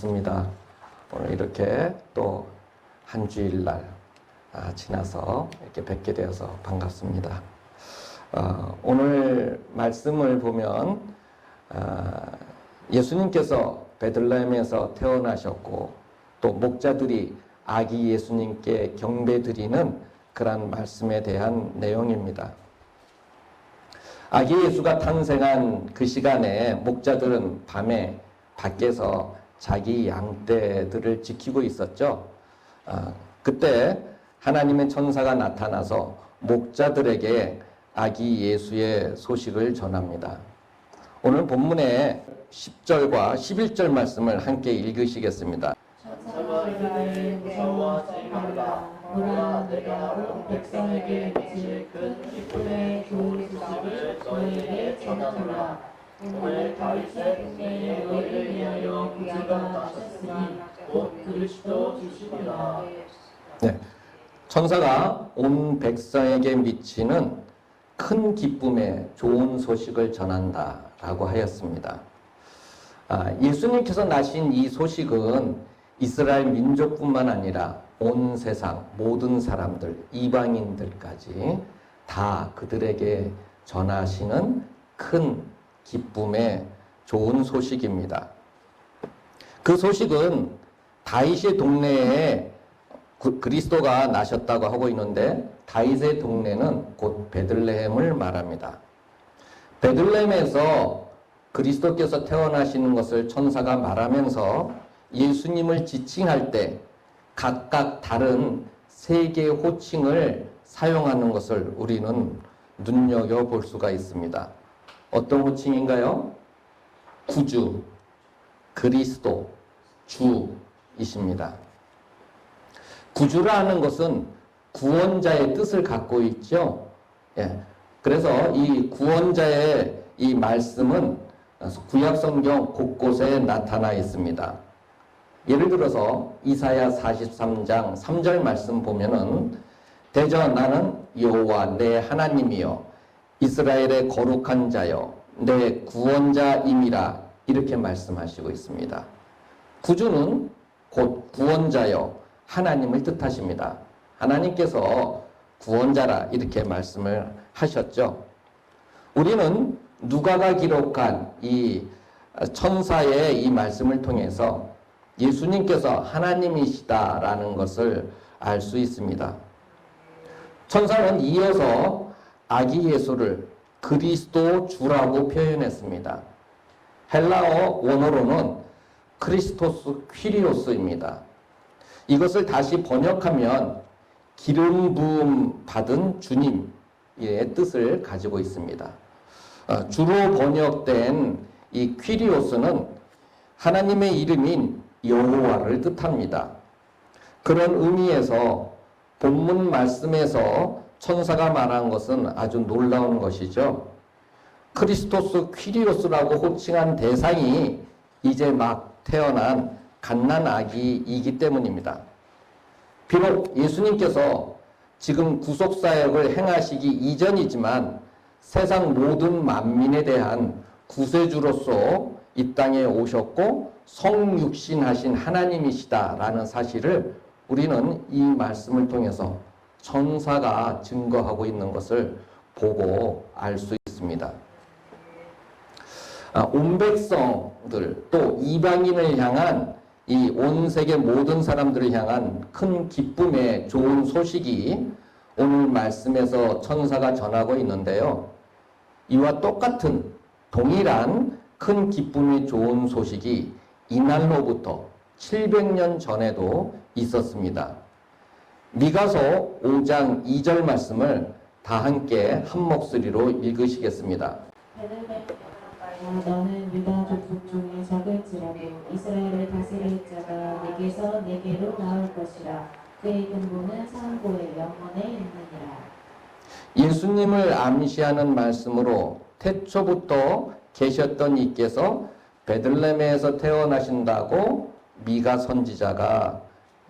반갑습니다. 오늘 이렇게 또 한 주일날 지나서 이렇게 뵙게 되어서 반갑습니다. 오늘 말씀을 보면 예수님께서 베들레헴에서 태어나셨고 또 목자들이 아기 예수님께 경배드리는 그런 말씀에 대한 내용입니다. 아기 예수가 탄생한 그 시간에 목자들은 밤에 밖에서 자기 양떼들을 지키고 있었죠. 그때 하나님의 천사가 나타나서 목자들에게 아기 예수의 소식을 전합니다. 오늘 본문의 10절과 11절 말씀을 함께 읽으시겠습니다. 천사가 이르되 무서워하지 말라. 보라, 내가 온 백성에게 미칠 큰 기쁨의 좋은 소식을 너희에게 전하노라. 오늘 다윗의 동네에 너희를 위하여 구주가 나셨으니 곧 그리스도 주시니라. 네, 천사가 온 백성에게 미치는 큰 기쁨의 좋은 소식을 전한다라고 하였습니다. 예수님께서 나신 이 소식은 이스라엘 민족뿐만 아니라 온 세상 모든 사람들, 이방인들까지 다 그들에게 전하시는 큰 기쁨의 좋은 소식입니다. 그 소식은 다윗의 동네에 그리스도가 나셨다고 하고 있는데 다윗의 동네는 곧 베들레헴을 말합니다. 베들레헴에서 그리스도께서 태어나시는 것을 천사가 말하면서 예수님을 지칭할 때 각각 다른 세 개의 호칭을 사용하는 것을 우리는 눈여겨볼 수가 있습니다. 어떤 호칭인가요? 구주, 그리스도, 주이십니다. 구주라는 것은 구원자의 뜻을 갖고 있죠. 그래서 이 구원자의 이 말씀은 구약 성경 곳곳에 나타나 있습니다. 예를 들어서 이사야 43장 3절 말씀 보면은 대저 나는 여호와 내 하나님이여 이스라엘의 거룩한 자여 내 구원자임이라 이렇게 말씀하시고 있습니다. 구주는 곧 구원자여 하나님을 뜻하십니다. 하나님께서 구원자라 이렇게 말씀을 하셨죠. 우리는 누가가 기록한 이 천사의 이 말씀을 통해서 예수님께서 하나님이시다라는 것을 알 수 있습니다. 천사는 이어서 아기 예수를 그리스도 주라고 표현했습니다. 헬라어 원어로는 크리스토스 퀴리오스입니다. 이것을 다시 번역하면 기름 부음 받은 주님의 뜻을 가지고 있습니다. 주로 번역된 이 퀴리오스는 하나님의 이름인 여호와를 뜻합니다. 그런 의미에서 본문 말씀에서 천사가 말한 것은 아주 놀라운 것이죠. 크리스토스 퀴리오스라고 호칭한 대상이 이제 막 태어난 갓난 아기이기 때문입니다. 비록 예수님께서 지금 구속사역을 행하시기 이전이지만 세상 모든 만민에 대한 구세주로서 이 땅에 오셨고 성육신하신 하나님이시다라는 사실을 우리는 이 말씀을 통해서 천사가 증거하고 있는 것을 보고 알 수 있습니다. 온 백성들 또 이방인을 향한 이 온 세계 모든 사람들을 향한 큰 기쁨의 좋은 소식이 오늘 말씀에서 천사가 전하고 있는데요. 이와 똑같은 동일한 큰 기쁨이 좋은 소식이 이날로부터 700년 전에도 있었습니다. 미가서 5장 2절 말씀을 다 함께 한 목소리로 읽으시겠습니다. 너는 유다 족속 중에 적을지라도 이스라엘을 다스릴 자가 내게서 내게로 나올 것이라. 그의 근본은 상고의 영원에 있느니라. 예수님을 암시하는 말씀으로 태초부터 계셨던 이께서 베들레헴에서 태어나신다고 미가 선지자가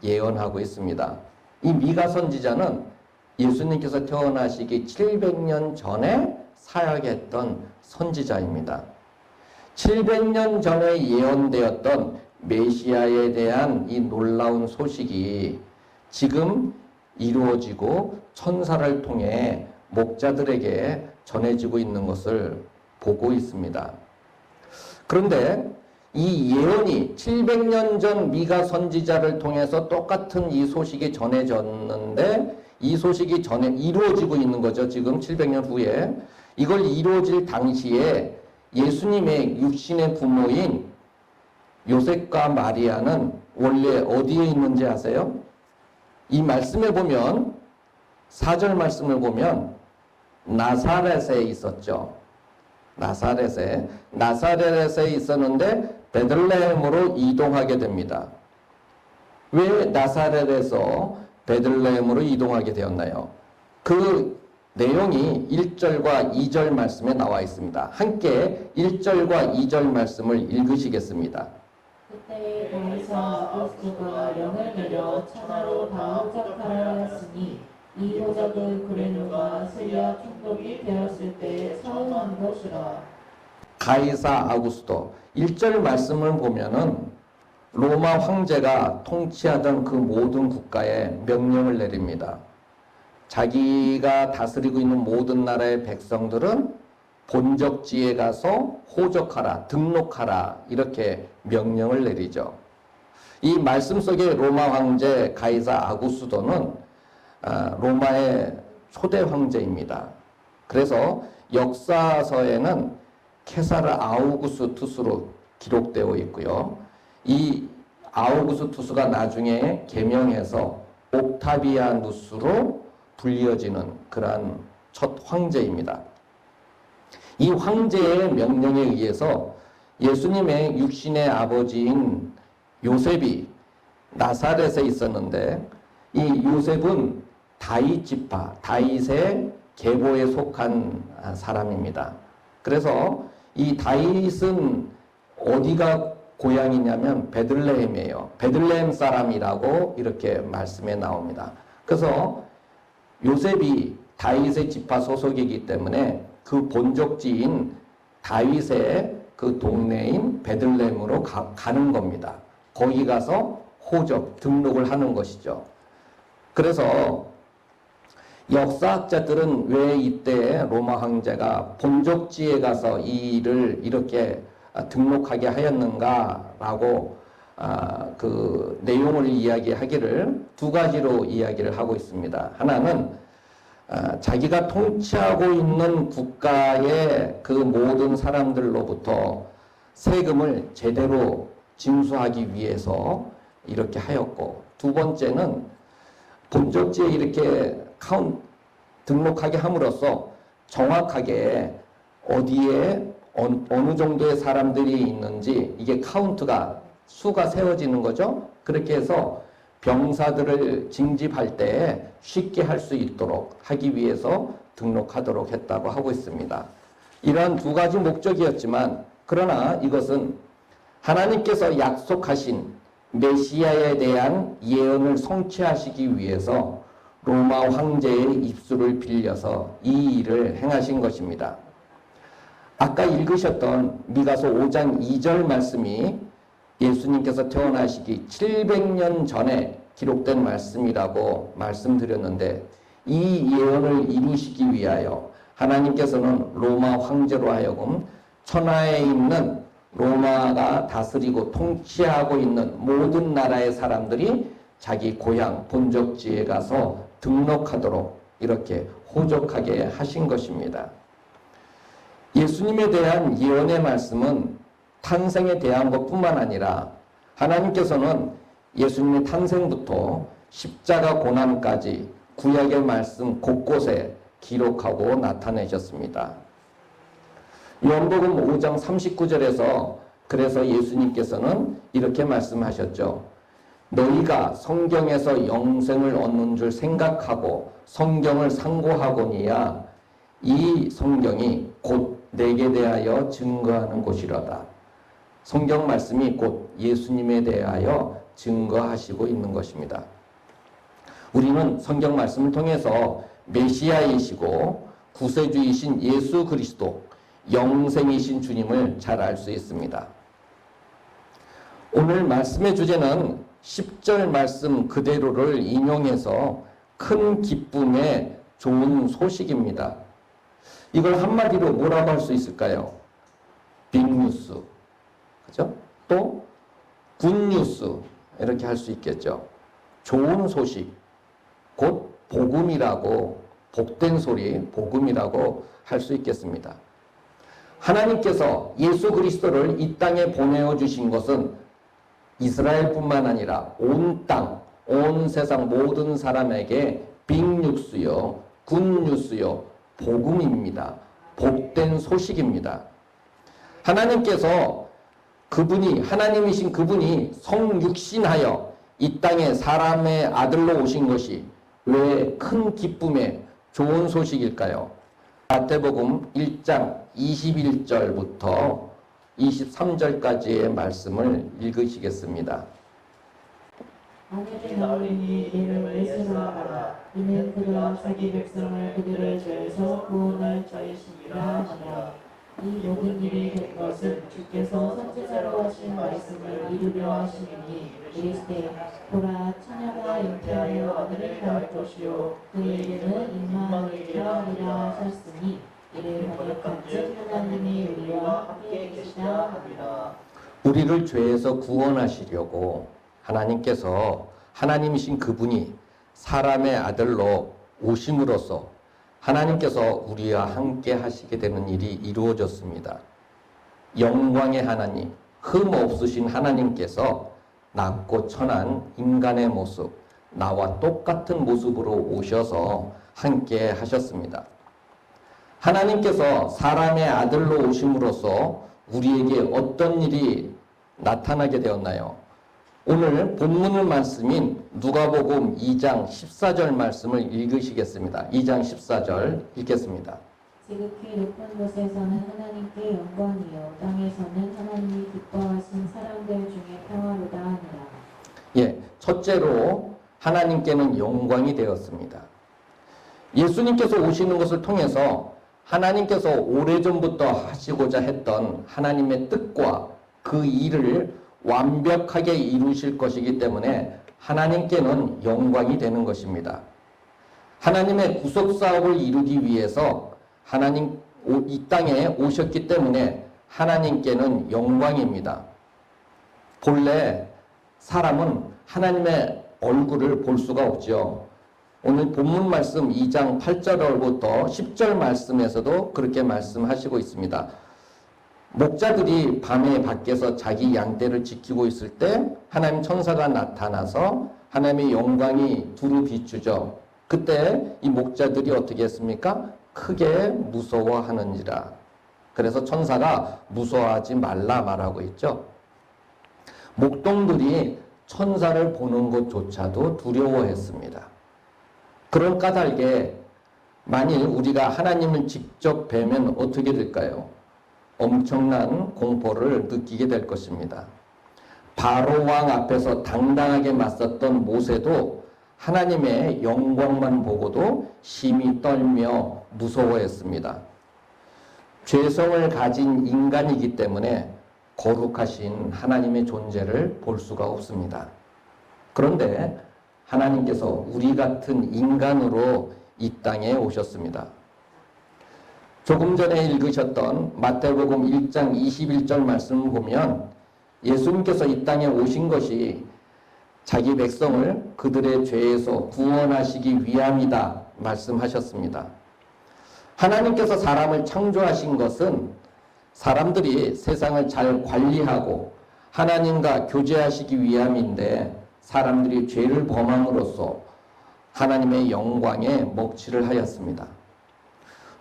예언하고 있습니다. 이 미가 선지자는 예수님께서 태어나시기 700년 전에 사역했던 선지자입니다. 700년 전에 예언되었던 메시아에 대한 이 놀라운 소식이 지금 이루어지고 천사를 통해 목자들에게 전해지고 있는 것을 보고 있습니다. 그런데 이 예언이 700년 전 미가 선지자를 통해서 똑같은 이 소식이 전해졌는데 이 소식이 이루어지고 있는 거죠. 지금 700년 후에. 이걸 이루어질 당시에 예수님의 육신의 부모인 요셉과 마리아는 원래 어디에 있는지 아세요? 이 말씀에 보면 4절 말씀을 보면 나사렛에 있었죠. 나사렛에 있었는데 베들레헴으로 이동하게 됩니다. 왜 나사렛에서 베들레헴으로 이동하게 되었나요? 그 내용이 1절과 2절 말씀에 나와 있습니다. 함께 1절과 2절 말씀을 읽으시겠습니다. 그때 다윗은 아구스가 영을 내려 천하로 다 호적하라 하였으니 이 호적은 구레노가 시리아 총독이 되었을 때 처음한 것이라. 가이사 아구스도 1절 말씀을 보면은 로마 황제가 통치하던 그 모든 국가에 명령을 내립니다. 자기가 다스리고 있는 모든 나라의 백성들은 본적지에 가서 호적하라, 등록하라 이렇게 명령을 내리죠. 이 말씀 속에 로마 황제 가이사 아구스도는 로마의 초대 황제입니다. 그래서 역사서에는 케사르 아우구스투스로 기록되어 있고요. 이 아우구스투스가 나중에 개명해서 옥타비아누스로 불려지는 그러한 첫 황제입니다. 이 황제의 명령에 의해서 예수님의 육신의 아버지인 요셉이 나사렛에 있었는데 이 요셉은 다윗 지파, 다윗의 계보에 속한 사람입니다. 그래서 이 다윗은 어디가 고향이냐면 베들레헴이에요. 베들레헴 사람이라고 이렇게 말씀에 나옵니다. 그래서 요셉이 다윗의 지파 소속이기 때문에 그 본적지인 다윗의 그 동네인 베들레헴으로 가는 겁니다. 거기 가서 호적, 등록을 하는 것이죠. 그래서 역사학자들은 왜 이때 로마 황제가 본적지에 가서 이 일을 이렇게 등록하게 하였는가라고 그 내용을 이야기하기를 두 가지로 이야기를 하고 있습니다. 하나는 자기가 통치하고 있는 국가의 그 모든 사람들로부터 세금을 제대로 징수하기 위해서 이렇게 하였고, 두 번째는 본적지에 이렇게 등록하게 함으로써 정확하게 어디에 어느 정도의 사람들이 있는지 이게 카운트가 수가 세워지는 거죠. 그렇게 해서 병사들을 징집할 때 쉽게 할 수 있도록 하기 위해서 등록하도록 했다고 하고 있습니다. 이러한 두 가지 목적이었지만 그러나 이것은 하나님께서 약속하신 메시아에 대한 예언을 성취하시기 위해서 로마 황제의 입술을 빌려서 이 일을 행하신 것입니다. 아까 읽으셨던 미가서 5장 2절 말씀이 예수님께서 태어나시기 700년 전에 기록된 말씀이라고 말씀드렸는데, 이 예언을 이루시기 위하여 하나님께서는 로마 황제로 하여금 천하에 있는 로마가 다스리고 통치하고 있는 모든 나라의 사람들이 자기 고향 본적지에 가서 등록하도록 이렇게 호적하게 하신 것입니다. 예수님에 대한 예언의 말씀은 탄생에 대한 것뿐만 아니라 하나님께서는 예수님의 탄생부터 십자가 고난까지 구약의 말씀 곳곳에 기록하고 나타내셨습니다. 요한복음 5장 39절에서 그래서 예수님께서는 이렇게 말씀하셨죠. 너희가 성경에서 영생을 얻는 줄 생각하고 성경을 상고하거니와 이 성경이 곧 내게 대하여 증거하는 것이로다. 성경 말씀이 곧 예수님에 대하여 증거하시고 있는 것입니다. 우리는 성경 말씀을 통해서 메시아이시고 구세주이신 예수 그리스도, 영생이신 주님을 잘 알 수 있습니다. 오늘 말씀의 주제는 10절 말씀 그대로를 인용해서 큰 기쁨의 좋은 소식입니다. 이걸 한마디로 뭐라고 할 수 있을까요? 빅뉴스, 그죠? 또 굿뉴스 이렇게 할 수 있겠죠. 좋은 소식, 곧 복음이라고, 복된 소리, 복음이라고 할 수 있겠습니다. 하나님께서 예수 그리스도를 이 땅에 보내어 주신 것은 이스라엘뿐만 아니라 온 땅, 온 세상 모든 사람에게 빅뉴스요, 굿뉴스요, 복음입니다. 복된 소식입니다. 하나님께서 그분이, 하나님이신 그분이 성육신하여 이 땅에 사람의 아들로 오신 것이 왜 큰 기쁨의 좋은 소식일까요? 마태복음 1장 21절부터 23절까지의 말씀을 읽으시겠습니다. 아내를 낳으리니 이를 예수라 하라. 이는 그가 자기 백성을 그들의 죄에서 구원할 자이시니라 하니라. 이 모든 일이 된 것은 주께서 선지자로 하신 말씀을 이루려 하시니 이르시되 보라 처녀가 잉태하여 아들을 낳을 것이요 그에게는 임마누엘이라 하리라 하셨으니 이를 번역한즉 하나님이 우리와 함께 계시다 하리라. 우리를 죄에서 구원하시려고 하나님께서, 하나님이신 그분이 사람의 아들로 오심으로써 하나님께서 우리와 함께 하시게 되는 일이 이루어졌습니다. 영광의 하나님, 흠 없으신 하나님께서 낮고 천한 인간의 모습, 나와 똑같은 모습으로 오셔서 함께 하셨습니다. 하나님께서 사람의 아들로 오심으로써 우리에게 어떤 일이 나타나게 되었나요? 오늘 본문 말씀인 누가복음 2장 14절 말씀을 읽으시겠습니다. 2장 14절 읽겠습니다. 지극히 높은 곳에서는 하나님께 영광이요 땅에서는 하나님이 기뻐하신 사람들 중에 평화로다 하니라. 예, 첫째로 하나님께는 영광이 되었습니다. 예수님께서 오시는 것을 통해서 하나님께서 오래전부터 하시고자 했던 하나님의 뜻과 그 일을 완벽하게 이루실 것이기 때문에 하나님께는 영광이 되는 것입니다. 하나님의 구속사업을 이루기 위해서 하나님 이 땅에 오셨기 때문에 하나님께는 영광입니다. 본래 사람은 하나님의 얼굴을 볼 수가 없죠. 오늘 본문 말씀 2장 8절부터 10절 말씀에서도 그렇게 말씀하시고 있습니다. 목자들이 밤에 밖에서 자기 양떼를 지키고 있을 때 하나님 천사가 나타나서 하나님의 영광이 두루 비추죠. 그때 이 목자들이 어떻게 했습니까? 크게 무서워하는지라. 그래서 천사가 무서워하지 말라 말하고 있죠. 목동들이 천사를 보는 것조차도 두려워했습니다. 그런 까닭에 만일 우리가 하나님을 직접 뵈면 어떻게 될까요? 엄청난 공포를 느끼게 될 것입니다. 바로 왕 앞에서 당당하게 맞섰던 모세도 하나님의 영광만 보고도 심히 떨며 무서워했습니다. 죄성을 가진 인간이기 때문에 거룩하신 하나님의 존재를 볼 수가 없습니다. 그런데 하나님께서 우리 같은 인간으로 이 땅에 오셨습니다. 조금 전에 읽으셨던 마태복음 1장 21절 말씀을 보면 예수님께서 이 땅에 오신 것이 자기 백성을 그들의 죄에서 구원하시기 위함이다 말씀하셨습니다. 하나님께서 사람을 창조하신 것은 사람들이 세상을 잘 관리하고 하나님과 교제하시기 위함인데 사람들이 죄를 범함으로써 하나님의 영광에 먹칠을 하였습니다.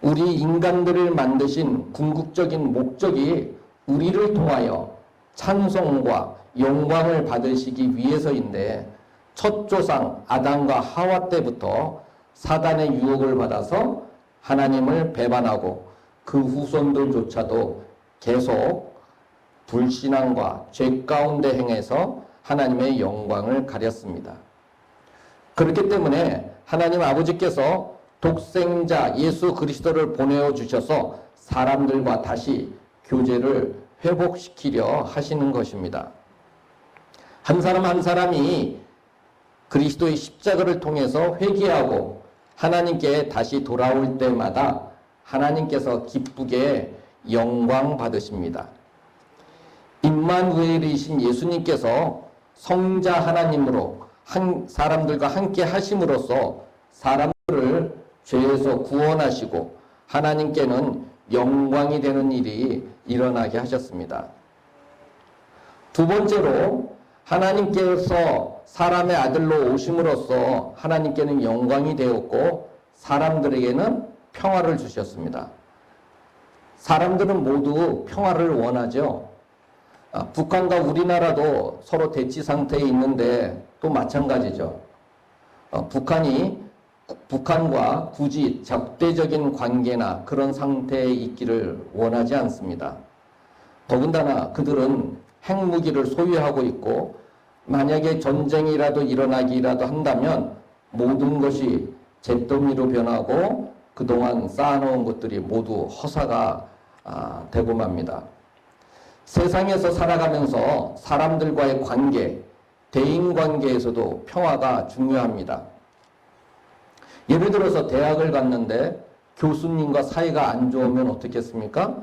우리 인간들을 만드신 궁극적인 목적이 우리를 통하여 찬송과 영광을 받으시기 위해서인데 첫 조상 아담과 하와 때부터 사단의 유혹을 받아서 하나님을 배반하고 그 후손들조차도 계속 불신앙과 죄 가운데 행해서 하나님의 영광을 가렸습니다. 그렇기 때문에 하나님 아버지께서 독생자 예수 그리스도를 보내어 주셔서 사람들과 다시 교제를 회복시키려 하시는 것입니다. 한 사람 한 사람이 그리스도의 십자가를 통해서 회개하고 하나님께 다시 돌아올 때마다 하나님께서 기쁘게 영광 받으십니다. 임마누엘이신 예수님께서 성자 하나님으로 사람들과 함께 하심으로써 사람들을 죄에서 구원하시고 하나님께는 영광이 되는 일이 일어나게 하셨습니다. 두 번째로 하나님께서 사람의 아들로 오심으로써 하나님께는 영광이 되었고 사람들에게는 평화를 주셨습니다. 사람들은 모두 평화를 원하죠. 북한과 우리나라도 서로 대치 상태에 있는데 또 마찬가지죠. 북한과 굳이 적대적인 관계나 그런 상태에 있기를 원하지 않습니다. 더군다나 그들은 핵무기를 소유하고 있고 만약에 전쟁이라도 일어나기라도 한다면 모든 것이 잿더미로 변하고 그동안 쌓아놓은 것들이 모두 허사가 되고 맙니다. 세상에서 살아가면서 사람들과의 관계, 대인관계에서도 평화가 중요합니다. 예를 들어서 대학을 갔는데 교수님과 사이가 안 좋으면 어떻겠습니까?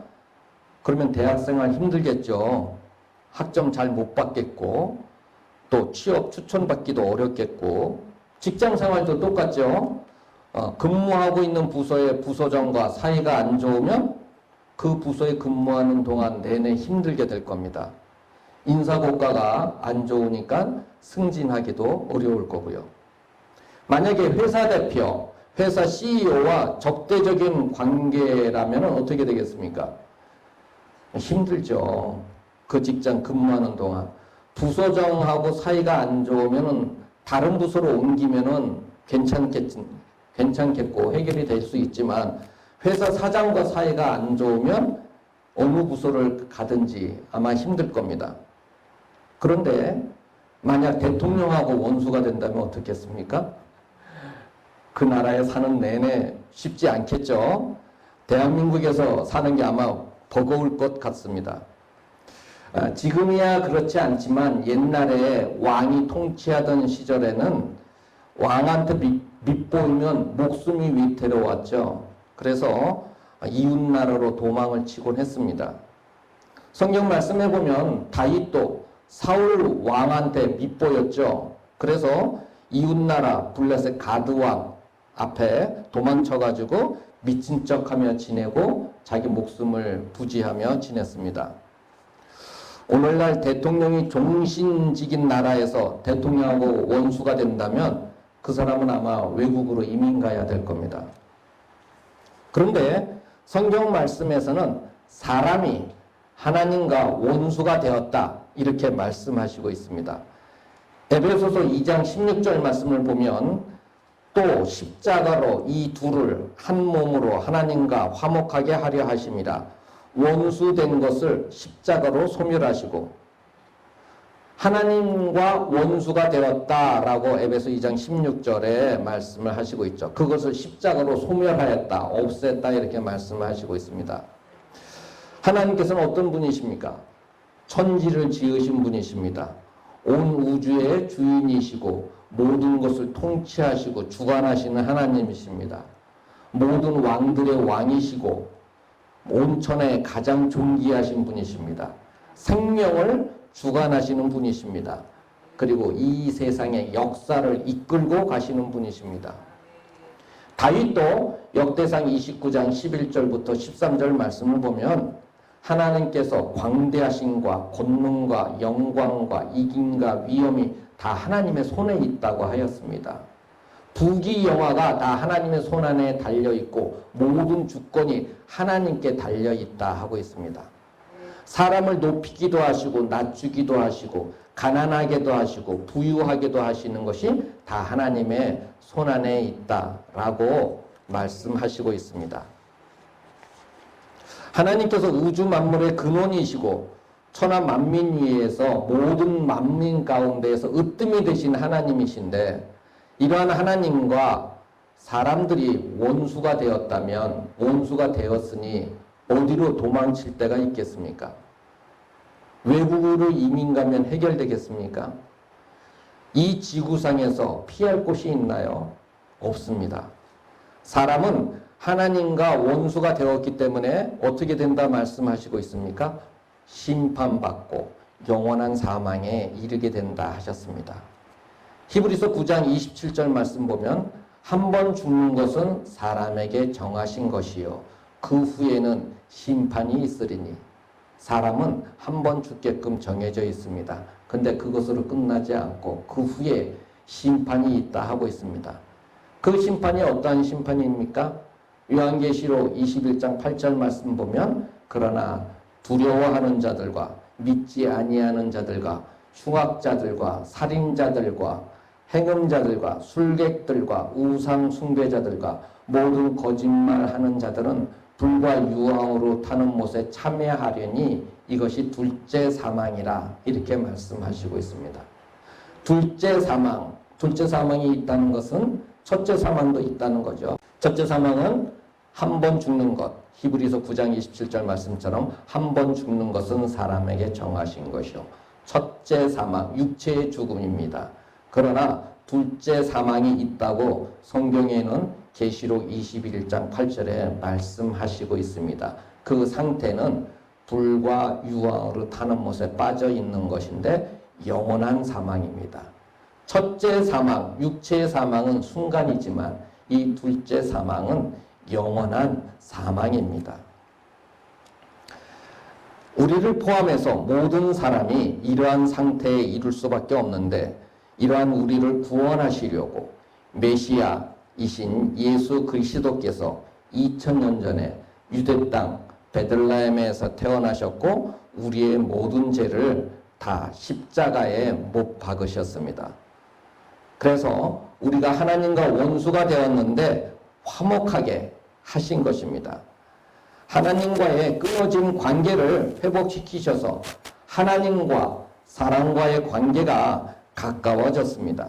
그러면 대학생활 힘들겠죠. 학점 잘 못 받겠고 또 취업 추천받기도 어렵겠고 직장생활도 똑같죠. 근무하고 있는 부서의 부서장과 사이가 안 좋으면 그 부서에 근무하는 동안 내내 힘들게 될 겁니다. 인사고과가 안 좋으니까 승진하기도 어려울 거고요. 만약에 회사 대표, 회사 CEO와 적대적인 관계라면 어떻게 되겠습니까? 힘들죠. 그 직장 근무하는 동안. 부서장하고 사이가 안 좋으면 다른 부서로 옮기면 괜찮겠고 해결이 될 수 있지만 회사 사장과 사이가 안 좋으면 어느 부서를 가든지 아마 힘들 겁니다. 그런데 만약 대통령하고 원수가 된다면 어떻겠습니까? 그 나라에 사는 내내 쉽지 않겠죠. 대한민국에서 사는 게 아마 버거울 것 같습니다. 지금이야 그렇지 않지만 옛날에 왕이 통치하던 시절에는 왕한테 밉보이면 목숨이 위태로웠죠. 그래서 이웃나라로 도망을 치곤 했습니다. 성경 말씀해 보면 다윗도 사울 왕한테 밉보였죠. 그래서 이웃나라 블레셋 가드왕 앞에 도망쳐가지고 미친 척하며 지내고 자기 목숨을 부지하며 지냈습니다. 오늘날 대통령이 종신직인 나라에서 대통령하고 원수가 된다면 그 사람은 아마 외국으로 이민 가야 될 겁니다. 그런데 성경 말씀에서는 사람이 하나님과 원수가 되었다 이렇게 말씀하시고 있습니다. 에베소서 2장 16절 말씀을 보면 또 십자가로 이 둘을 한 몸으로 하나님과 화목하게 하려 하심이라. 원수된 것을 십자가로 소멸하시고 하나님과 원수가 되었다라고 에베소 2장 16절에 말씀을 하시고 있죠. 그것을 십자가로 소멸하였다, 없앴다 이렇게 말씀을 하시고 있습니다. 하나님께서는 어떤 분이십니까? 천지를 지으신 분이십니다. 온 우주의 주인이시고 모든 것을 통치하시고 주관하시는 하나님이십니다. 모든 왕들의 왕이시고 온천에 가장 존귀하신 분이십니다. 생명을 주관하시는 분이십니다. 그리고 이 세상의 역사를 이끌고 가시는 분이십니다. 다윗도 역대상 29장 11절부터 13절 말씀을 보면 하나님께서 광대하심과 권능과 영광과 이김과 위엄이 다 하나님의 손에 있다고 하였습니다. 부귀영화가 다 하나님의 손 안에 달려있고 모든 주권이 하나님께 달려있다 하고 있습니다. 사람을 높이기도 하시고 낮추기도 하시고 가난하게도 하시고 부유하게도 하시는 것이 다 하나님의 손 안에 있다라고 말씀하시고 있습니다. 하나님께서 우주 만물의 근원이시고 천하 만민 위에서 모든 만민 가운데에서 으뜸이 되신 하나님이신데 이러한 하나님과 사람들이 원수가 되었다면 원수가 되었으니 어디로 도망칠 데가 있겠습니까? 외국으로 이민 가면 해결되겠습니까? 이 지구상에서 피할 곳이 있나요? 없습니다. 사람은 하나님과 원수가 되었기 때문에 어떻게 된다 말씀하시고 있습니까? 심판받고 영원한 사망에 이르게 된다 하셨습니다. 히브리서 9장 27절 말씀 보면 한 번 죽는 것은 사람에게 정하신 것이요 그 후에는 심판이 있으리니 사람은 한 번 죽게끔 정해져 있습니다. 근데 그것으로 끝나지 않고 그 후에 심판이 있다 하고 있습니다. 그 심판이 어떠한 심판입니까? 요한계시록 21장 8절 말씀 보면 그러나 두려워하는 자들과 믿지 아니하는 자들과 흉악자들과 살인자들과 행음자들과 술객들과 우상 숭배자들과 모든 거짓말하는 자들은 불과 유황으로 타는 못에 참여하려니 이것이 둘째 사망이라 이렇게 말씀하시고 있습니다. 둘째 사망이 있다는 것은 첫째 사망도 있다는 거죠. 첫째 사망은 한 번 죽는 것, 히브리서 9장 27절 말씀처럼 한 번 죽는 것은 사람에게 정하신 것이요 첫째 사망, 육체의 죽음입니다. 그러나 둘째 사망이 있다고 성경에는 계시록 21장 8절에 말씀하시고 있습니다. 그 상태는 불과 유황으로 타는 못에 빠져 있는 것인데 영원한 사망입니다. 첫째 사망, 육체의 사망은 순간이지만 이 둘째 사망은 영원한 사망입니다. 우리를 포함해서 모든 사람이 이러한 상태에 이를 수밖에 없는데 이러한 우리를 구원하시려고 메시아이신 예수 그리스도께서 2000년 전에 유대 땅 베들레헴에서 태어나셨고 우리의 모든 죄를 다 십자가에 못 박으셨습니다. 그래서 우리가 하나님과 원수가 되었는데 화목하게 하신 것입니다. 하나님과의 끊어진 관계를 회복시키셔서 하나님과 사람과의 관계가 가까워졌습니다.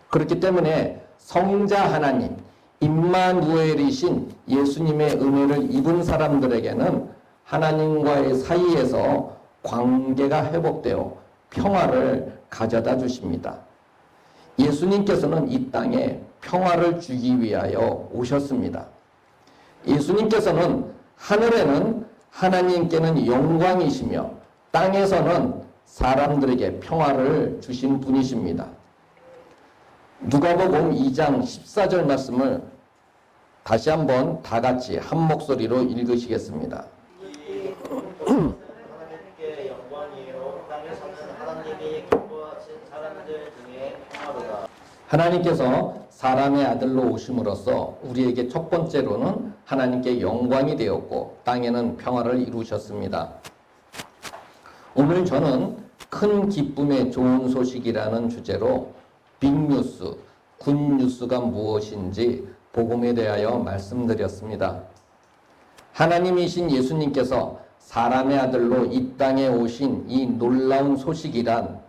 그렇기 때문에 성자 하나님, 임마누엘이신 예수님의 은혜를 입은 사람들에게는 하나님과의 사이에서 관계가 회복되어 평화를 가져다 주십니다. 예수님께서는 이 땅에 평화를 주기 위하여 오셨습니다. 예수님께서는 하늘에는 하나님께는 영광이시며 땅에서는 사람들에게 평화를 주신 분이십니다. 누가복음 2장 14절 말씀을 다시 한번 다 같이 한 목소리로 읽으시겠습니다. 하나님께 영광이요 땅에서는 하나님이 기뻐하신 사람들 중에 평화로다. 하나님께서 사람의 아들로 오심으로써 우리에게 첫 번째로는 하나님께 영광이 되었고 땅에는 평화를 이루셨습니다. 오늘 저는 큰 기쁨의 좋은 소식이라는 주제로 빅뉴스, 굿뉴스가 무엇인지 복음에 대하여 말씀드렸습니다. 하나님이신 예수님께서 사람의 아들로 이 땅에 오신 이 놀라운 소식이란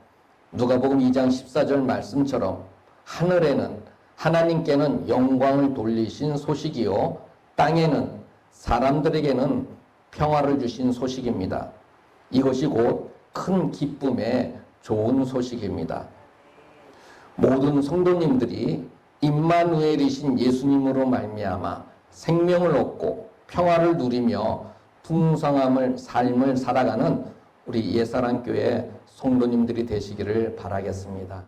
누가복음 2장 14절 말씀처럼 하늘에는 하나님께는 영광을 돌리신 소식이요 땅에는 사람들에게는 평화를 주신 소식입니다. 이것이 곧 큰 기쁨의 좋은 소식입니다. 모든 성도님들이 임마누엘이신 예수님으로 말미암아 생명을 얻고 평화를 누리며 풍성함을 삶을 살아가는 우리 예사랑교회 성도님들이 되시기를 바라겠습니다.